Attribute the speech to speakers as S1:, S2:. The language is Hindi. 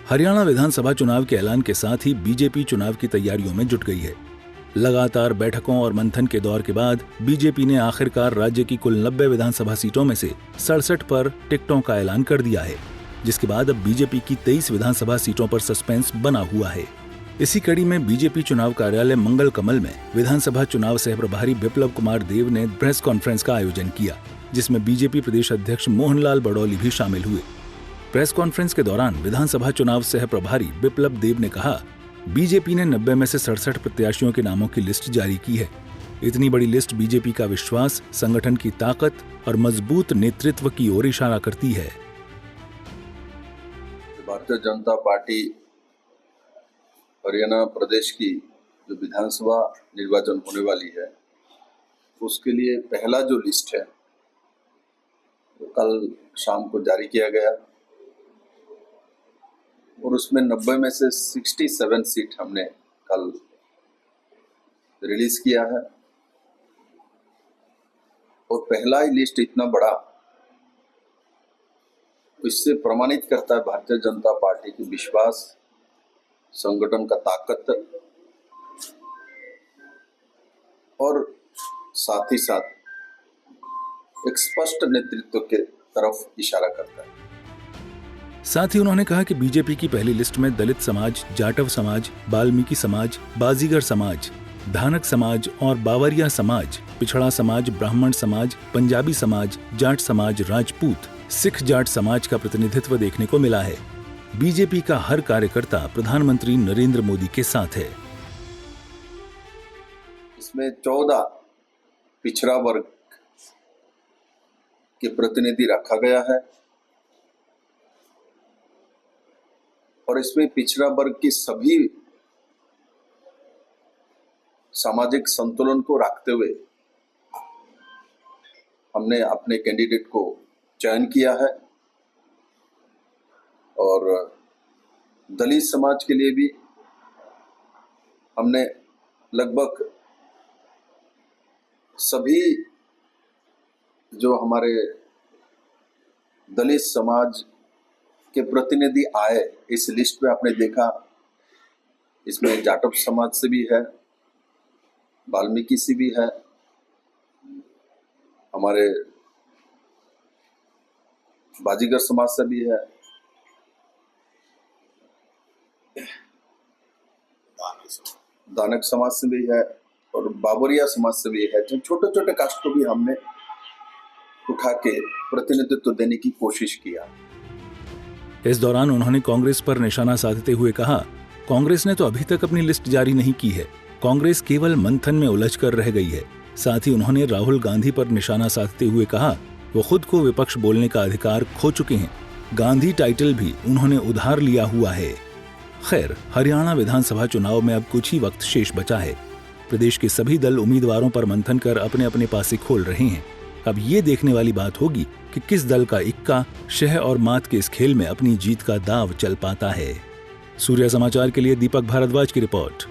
S1: हरियाणा विधानसभा चुनाव के ऐलान के साथ ही बीजेपी चुनाव की तैयारियों में जुट गई है। लगातार बैठकों और मंथन के दौर के बाद बीजेपी ने आखिरकार राज्य की कुल 90 विधानसभा सीटों में से 67 पर टिकटों का ऐलान कर दिया है, जिसके बाद अब बीजेपी की 23 विधानसभा सीटों पर सस्पेंस बना हुआ है। इसी कड़ी में बीजेपी चुनाव कार्यालय मंगल कमल में विधानसभा चुनाव सह प्रभारी बिप्लब कुमार देव ने प्रेस कॉन्फ्रेंस का आयोजन किया, जिसमें बीजेपी प्रदेश अध्यक्ष मोहनलाल बड़ौली भी शामिल हुए। प्रेस कॉन्फ्रेंस के दौरान विधानसभा चुनाव सह प्रभारी बिप्लब देव ने कहा, बीजेपी ने 90 में से 67 प्रत्याशियों के नामों की लिस्ट जारी की है। इतनी बड़ी लिस्ट बीजेपी का विश्वास, संगठन की ताकत और मजबूत नेतृत्व की ओर इशारा करती है।
S2: भारतीय जनता पार्टी हरियाणा प्रदेश की जो विधानसभा निर्वाचन होने वाली है, उसके लिए पहला जो लिस्ट है वो कल शाम को जारी किया गया और उसमें 90 में से 67 सीट हमने कल रिलीज किया है। और पहला ही लिस्ट इतना बड़ा, इससे प्रमाणित करता है भारतीय जनता पार्टी की विश्वास, संगठन का ताकत और साथ ही साथ एक स्पष्ट नेतृत्व के तरफ इशारा करता है।
S1: साथ ही उन्होंने कहा कि बीजेपी की पहली लिस्ट में दलित समाज, जाटव समाज, वाल्मीकि समाज, बाजीगर समाज, धानक समाज और बावरिया समाज, पिछड़ा समाज, ब्राह्मण समाज, पंजाबी समाज, जाट समाज, राजपूत, सिख जाट समाज का प्रतिनिधित्व देखने को मिला है। बीजेपी का हर कार्यकर्ता प्रधानमंत्री नरेंद्र मोदी के साथ है।
S2: इसमें 14 पिछड़ा वर्ग के प्रतिनिधि रखा गया है और इसमें पिछड़ा वर्ग की सभी सामाजिक संतुलन को रखते हुए हमने अपने कैंडिडेट को चयन किया है। और दलित समाज के लिए भी हमने लगभग सभी जो हमारे दलित समाज के प्रतिनिधि आए इस लिस्ट में आपने देखा, इसमें जाटव समाज से भी है, वाल्मीकि से भी है, हमारे बाजीगर समाज से भी है, दानक समाज से भी है और बावरिया समाज से भी है। जो छोटे छोटे कास्ट को भी हमने उठा के प्रतिनिधित्व देने की कोशिश किया।
S1: इस दौरान उन्होंने कांग्रेस पर निशाना साधते हुए कहा, कांग्रेस ने तो अभी तक अपनी लिस्ट जारी नहीं की है, कांग्रेस केवल मंथन में उलझ कर रह गई है। साथ ही उन्होंने राहुल गांधी पर निशाना साधते हुए कहा, वो खुद को विपक्ष बोलने का अधिकार खो चुके हैं। गांधी टाइटल भी उन्होंने उधार लिया हुआ है। खैर, हरियाणा विधानसभा चुनाव में अब कुछ ही वक्त शेष बचा है। प्रदेश के सभी दल उम्मीदवारों पर मंथन कर अपने अपने पासे खोल रहे हैं। अब ये देखने वाली बात होगी कि किस दल का इक्का शह और मात के इस खेल में अपनी जीत का दांव चल पाता है। सूर्य समाचार के लिए दीपक भारद्वाज की रिपोर्ट।